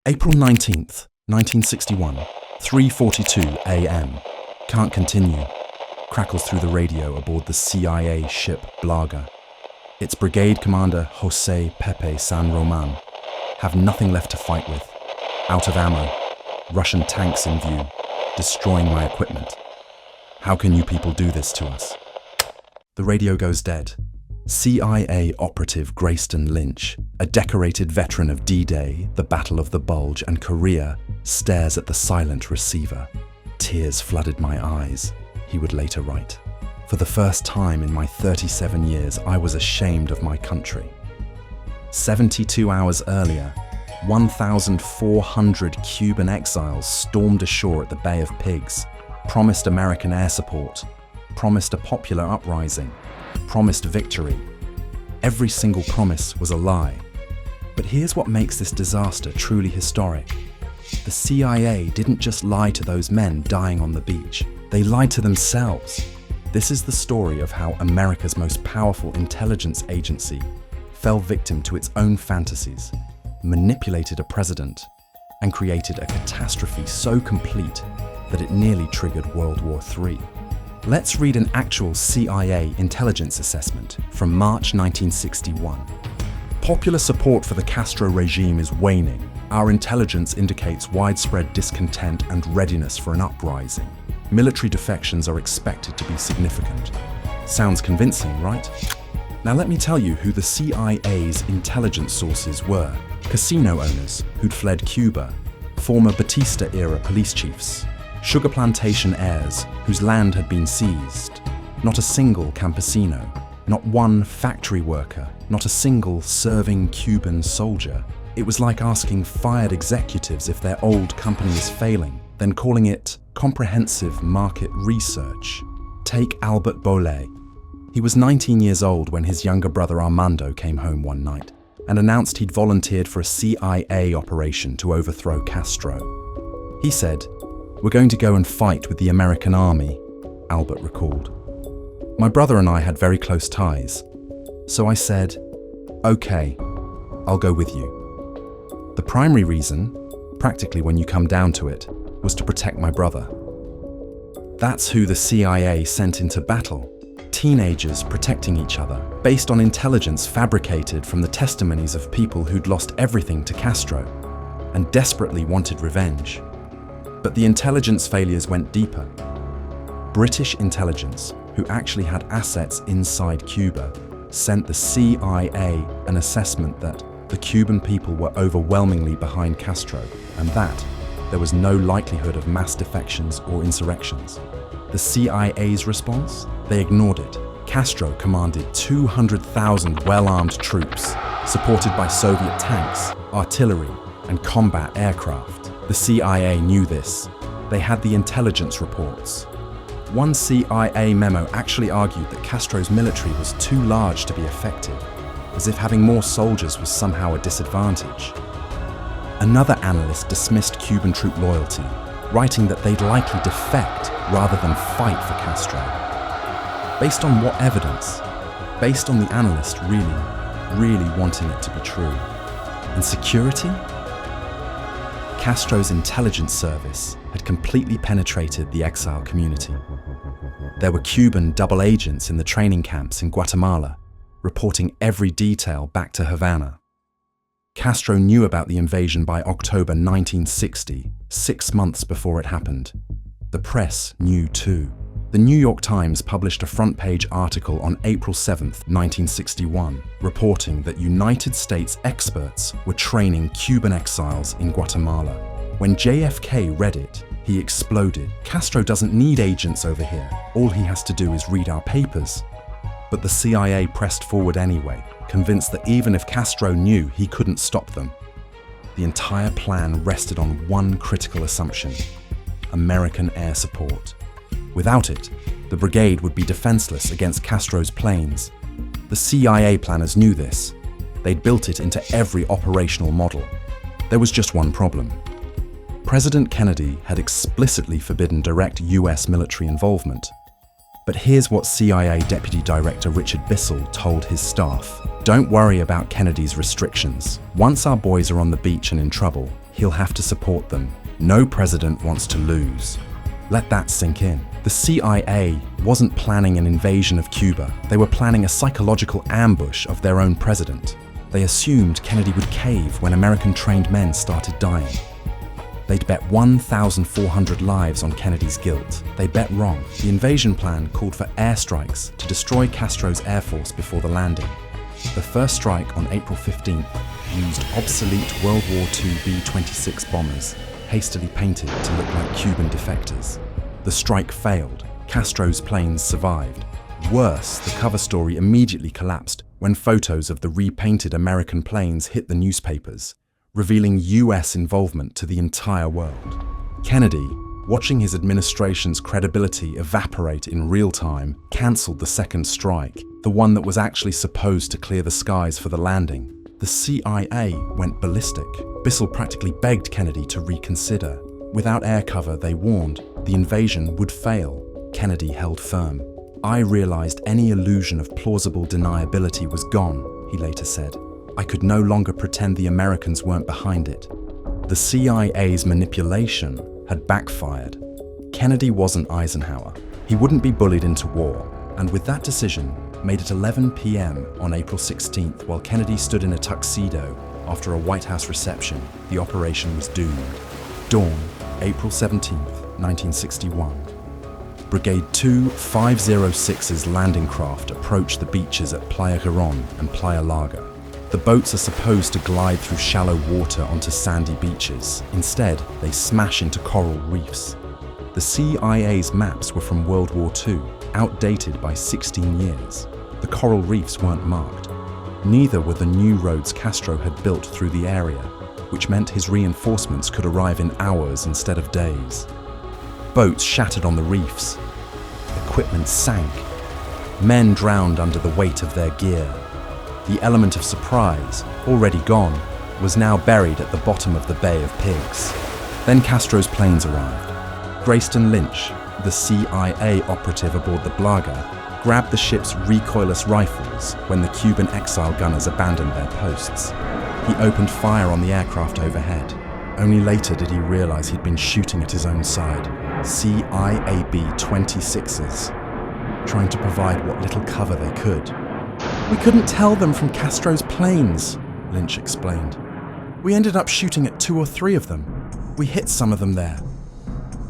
April 19th, 1961, 3:42 a.m. Can't continue. Crackles through the radio aboard the CIA ship Blaga. Its brigade commander, Jose Pepe San Román. Have nothing left to fight with. Out of ammo. Russian tanks in view. Destroying my equipment. How can you people do this to us? The radio goes dead. CIA operative Grayston Lynch, a decorated veteran of D-Day, the Battle of the Bulge, and Korea, stares at the silent receiver. Tears flooded my eyes, he would later write. For the first time in my 37 years, I was ashamed of my country. 72 hours earlier, 1,400 Cuban exiles stormed ashore at the Bay of Pigs, promised American air support, promised a popular uprising, promised victory. Every single promise was a lie. But here's what makes this disaster truly historic. The CIA didn't just lie to those men dying on the beach. They lied to themselves. This is the story of how America's most powerful intelligence agency fell victim to its own fantasies, manipulated a president, and created a catastrophe so complete that it nearly triggered World War III. Let's read an actual CIA intelligence assessment from March 1961. Popular support for the Castro regime is waning. Our intelligence indicates widespread discontent and readiness for an uprising. Military defections are expected to be significant. Sounds convincing, right? Now let me tell you who the CIA's intelligence sources were. Casino owners who'd fled Cuba, former Batista-era police chiefs, sugar plantation heirs whose land had been seized, not a single campesino, not one factory worker, not a single serving Cuban soldier. It was like asking fired executives if their old company is failing, then calling it comprehensive market research. Take Albert Bolle. He was 19 years old when his younger brother Armando came home one night and announced he'd volunteered for a CIA operation to overthrow Castro. He said, "We're going to go and fight with the American army," Albert recalled. My brother and I had very close ties, so I said, "Okay, I'll go with you." The primary reason, practically when you come down to it, was to protect my brother. That's who the CIA sent into battle. Teenagers protecting each other, based on intelligence fabricated from the testimonies of people who'd lost everything to Castro and desperately wanted revenge. But the intelligence failures went deeper. British intelligence, who actually had assets inside Cuba, sent the CIA an assessment that the Cuban people were overwhelmingly behind Castro, and that there was no likelihood of mass defections or insurrections. The CIA's response? They ignored it. Castro commanded 200,000 well-armed troops, supported by Soviet tanks, artillery, and combat aircraft. The CIA knew this. They had the intelligence reports. One CIA memo actually argued that Castro's military was too large to be effective, as if having more soldiers was somehow a disadvantage. Another analyst dismissed Cuban troop loyalty, writing that they'd likely defect rather than fight for Castro. Based on what evidence? Based on the analyst really wanting it to be true. And security? Castro's intelligence service had completely penetrated the exile community. There were Cuban double agents in the training camps in Guatemala, reporting every detail back to Havana. Castro knew about the invasion by October 1960, 6 months before it happened. The press knew too. The New York Times published a front-page article on April 7, 1961, reporting that United States experts were training Cuban exiles in Guatemala. When JFK read it, he exploded. "Castro doesn't need agents over here. All he has to do is read our papers." But the CIA pressed forward anyway, convinced that even if Castro knew, he couldn't stop them. The entire plan rested on one critical assumption: American air support. Without it, the brigade would be defenseless against Castro's planes. The CIA planners knew this. They'd built it into every operational model. There was just one problem. President Kennedy had explicitly forbidden direct US military involvement. But here's what CIA Deputy Director Richard Bissell told his staff. "Don't worry about Kennedy's restrictions. Once our boys are on the beach and in trouble, he'll have to support them. No president wants to lose. Let that sink in. The CIA wasn't planning an invasion of Cuba. They were planning a psychological ambush of their own president. They assumed Kennedy would cave when American-trained men started dying. They'd bet 1,400 lives on Kennedy's guilt. They bet wrong. The invasion plan called for airstrikes to destroy Castro's air force before the landing. The first strike on April 15th used obsolete World War II B-26 bombers, hastily painted to look like Cuban defectors. The strike failed. Castro's planes survived. Worse, the cover story immediately collapsed when photos of the repainted American planes hit the newspapers, revealing US involvement to the entire world. Kennedy, watching his administration's credibility evaporate in real time, cancelled the second strike, the one that was actually supposed to clear the skies for the landing. The CIA went ballistic. Bissell practically begged Kennedy to reconsider. Without air cover, they warned, the invasion would fail. Kennedy held firm. "I realized any illusion of plausible deniability was gone," he later said. "I could no longer pretend the Americans weren't behind it." The CIA's manipulation had backfired. Kennedy wasn't Eisenhower. He wouldn't be bullied into war, and with that decision, made it 11 p.m. on April 16th while Kennedy stood in a tuxedo after a White House reception, the operation was doomed. Dawn, April 17th, 1961. Brigade 2506's landing craft approached the beaches at Playa Girón and Playa Larga. The boats are supposed to glide through shallow water onto sandy beaches. Instead, they smash into coral reefs. The CIA's maps were from World War II, outdated by 16 years. The coral reefs weren't marked. Neither were the new roads Castro had built through the area, which meant his reinforcements could arrive in hours instead of days. Boats shattered on the reefs. Equipment sank. Men drowned under the weight of their gear. The element of surprise, already gone, was now buried at the bottom of the Bay of Pigs. Then Castro's planes arrived. Grayston Lynch, the CIA operative aboard the Blaga, grabbed the ship's recoilless rifles when the Cuban exile gunners abandoned their posts. He opened fire on the aircraft overhead. Only later did he realize he'd been shooting at his own side. CIA B-26s, trying to provide what little cover they could. "We couldn't tell them from Castro's planes," Lynch explained. "We ended up shooting at 2 or 3 of them. We hit some of them there."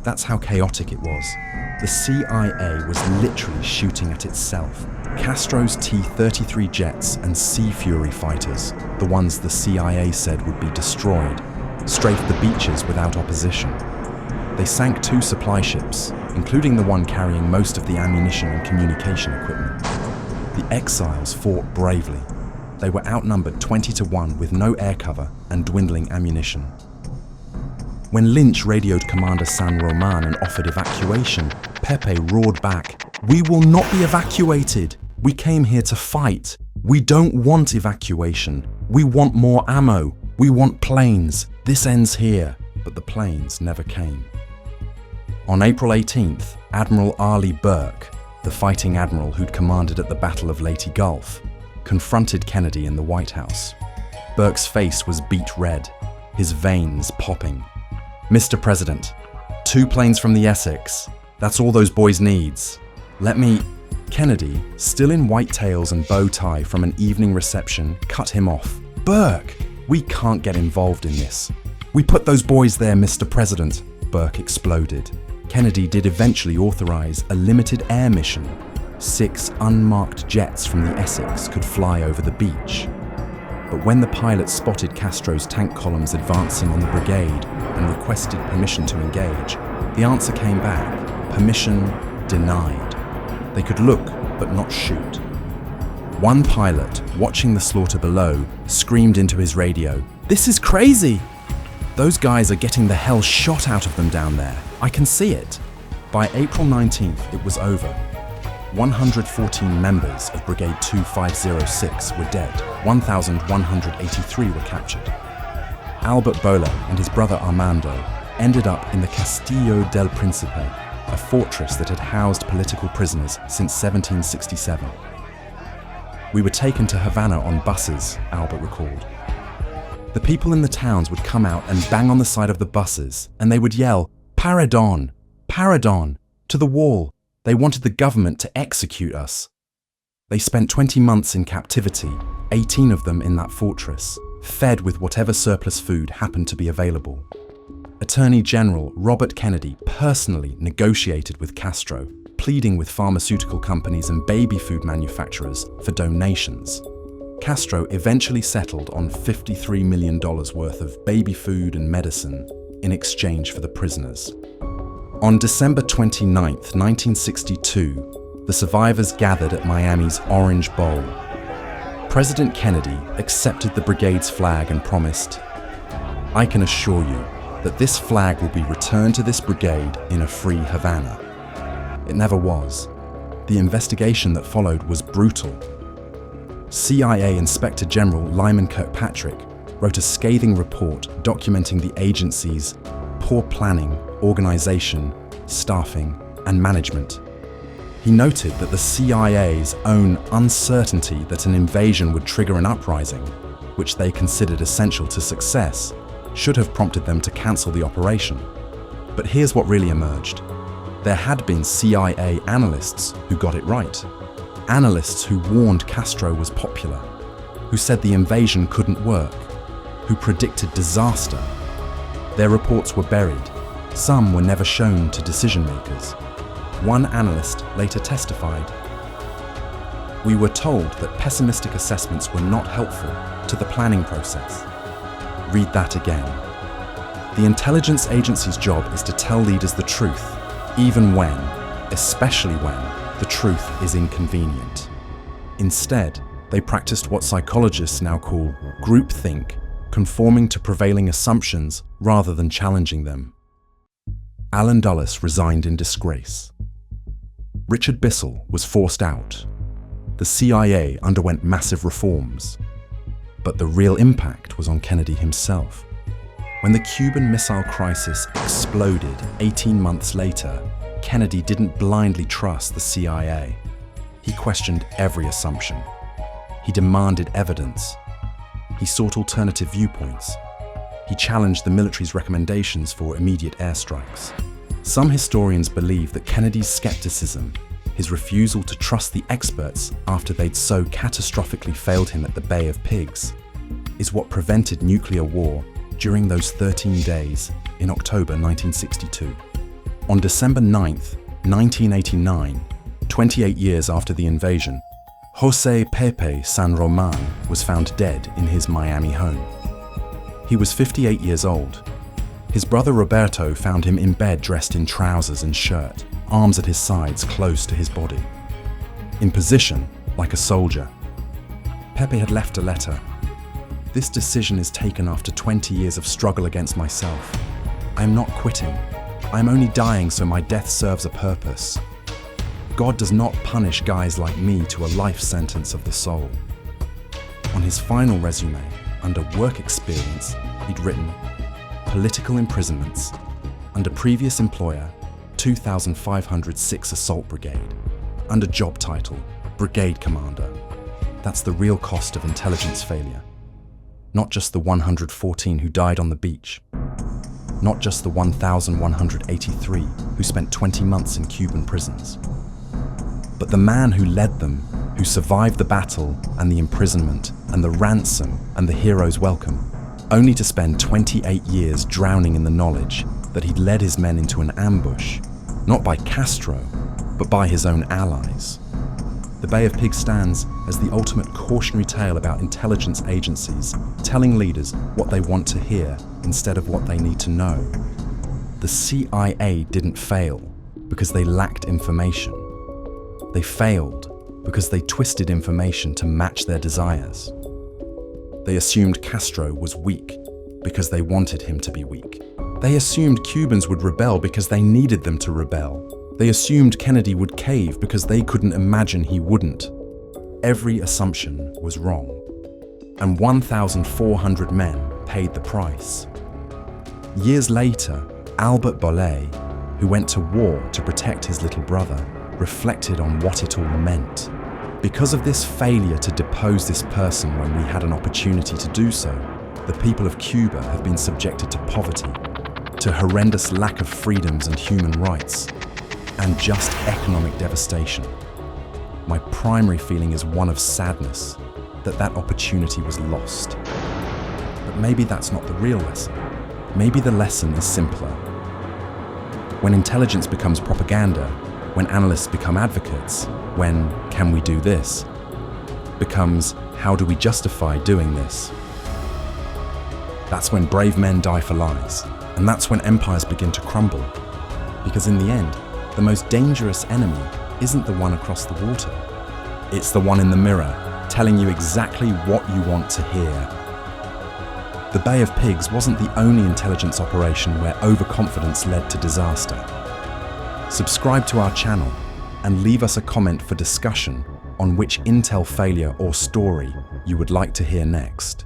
That's how chaotic it was. The CIA was literally shooting at itself. Castro's T-33 jets and Sea Fury fighters, the ones the CIA said would be destroyed, strafed the beaches without opposition. They sank 2 supply ships, including the one carrying most of the ammunition and communication equipment. The exiles fought bravely. They were outnumbered 20-1 with no air cover and dwindling ammunition. When Lynch radioed Commander San Román and offered evacuation, Pepe roared back, "We will not be evacuated! We came here to fight! We don't want evacuation! We want more ammo! We want planes! This ends here!" But the planes never came. On April 18th, Admiral Arleigh Burke, the fighting admiral who'd commanded at the Battle of Leyte Gulf, confronted Kennedy in the White House. Burke's face was beet red, his veins popping. "Mr. President, 2 planes from the Essex. That's all those boys needs. Let me..." Kennedy, still in white tails and bow tie from an evening reception, cut him off. "Burke, we can't get involved in this. We put those boys there, Mr. President," Burke exploded. Kennedy did eventually authorize a limited air mission. 6 unmarked jets from the Essex could fly over the beach. But when the pilots spotted Castro's tank columns advancing on the brigade and requested permission to engage, the answer came back: permission denied. They could look, but not shoot. One pilot, watching the slaughter below, screamed into his radio, "This is crazy! Those guys are getting the hell shot out of them down there. I can see it." By April 19th, it was over. 114 members of Brigade 2506 were dead. 1,183 were captured. Albert Bola and his brother Armando ended up in the Castillo del Príncipe, a fortress that had housed political prisoners since 1767. "We were taken to Havana on buses," Albert recalled. The people in the towns would come out and bang on the side of the buses, and they would yell, "Paradon! Paradon! To the wall!" They wanted the government to execute us. They spent 20 months in captivity, 18 of them in that fortress, fed with whatever surplus food happened to be available. Attorney General Robert Kennedy personally negotiated with Castro, pleading with pharmaceutical companies and baby food manufacturers for donations. Castro eventually settled on $53 million worth of baby food and medicine in exchange for the prisoners. On December 29, 1962, the survivors gathered at Miami's Orange Bowl. President Kennedy accepted the brigade's flag and promised, "I can assure you that this flag will be returned to this brigade in a free Havana." It never was. The investigation that followed was brutal. CIA Inspector General Lyman Kirkpatrick wrote a scathing report documenting the agency's poor planning, organization, staffing, and management. He noted that the CIA's own uncertainty that an invasion would trigger an uprising, which they considered essential to success, should have prompted them to cancel the operation. But here's what really emerged. There had been CIA analysts who got it right. Analysts who warned Castro was popular, who said the invasion couldn't work, who predicted disaster. Their reports were buried. Some were never shown to decision makers. One analyst later testified, "We were told that pessimistic assessments were not helpful to the planning process." Read that again. The intelligence agency's job is to tell leaders the truth, even when, especially when, the truth is inconvenient. Instead, they practiced what psychologists now call groupthink, conforming to prevailing assumptions rather than challenging them. Allen Dulles resigned in disgrace. Richard Bissell was forced out. The CIA underwent massive reforms. But the real impact was on Kennedy himself. When the Cuban Missile Crisis exploded 18 months later, Kennedy didn't blindly trust the CIA. He questioned every assumption. He demanded evidence. He sought alternative viewpoints. He challenged the military's recommendations for immediate airstrikes. Some historians believe that Kennedy's skepticism, his refusal to trust the experts after they'd so catastrophically failed him at the Bay of Pigs, is what prevented nuclear war during those 13 days in October 1962. On December 9, 1989, 28 years after the invasion, José Pepe San Román was found dead in his Miami home. He was 58 years old. His brother Roberto found him in bed dressed in trousers and shirt, arms at his sides close to his body. In position, like a soldier. Pepe had left a letter. "This decision is taken after 20 years of struggle against myself. I am not quitting. I am only dying so my death serves a purpose. God does not punish guys like me to a life sentence of the soul." On his final resume, under work experience, he'd written, "Political imprisonments. Under previous employer, 2,506 Assault Brigade. Under job title, Brigade Commander. That's the real cost of intelligence failure. Not just the 114 who died on the beach. Not just the 1,183 who spent 20 months in Cuban prisons. But the man who led them, who survived the battle and the imprisonment and the ransom and the hero's welcome, only to spend 28 years drowning in the knowledge that he'd led his men into an ambush, not by Castro, but by his own allies. The Bay of Pigs stands as the ultimate cautionary tale about intelligence agencies telling leaders what they want to hear instead of what they need to know. The CIA didn't fail because they lacked information. They failed because they twisted information to match their desires. They assumed Castro was weak because they wanted him to be weak. They assumed Cubans would rebel because they needed them to rebel. They assumed Kennedy would cave because they couldn't imagine he wouldn't. Every assumption was wrong. And 1,400 men paid the price. Years later, Albert Bollé, who went to war to protect his little brother, reflected on what it all meant. Because of this failure to depose this person when we had an opportunity to do so, the people of Cuba have been subjected to poverty, to horrendous lack of freedoms and human rights, and just economic devastation. My primary feeling is one of sadness that that opportunity was lost. But maybe that's not the real lesson. Maybe the lesson is simpler. When intelligence becomes propaganda, when analysts become advocates, when "can we do this?" becomes "how do we justify doing this?" That's when brave men die for lies, and that's when empires begin to crumble. Because in the end, the most dangerous enemy isn't the one across the water. It's the one in the mirror, telling you exactly what you want to hear. The Bay of Pigs wasn't the only intelligence operation where overconfidence led to disaster. Subscribe to our channel and leave us a comment for discussion on which intel failure or story you would like to hear next.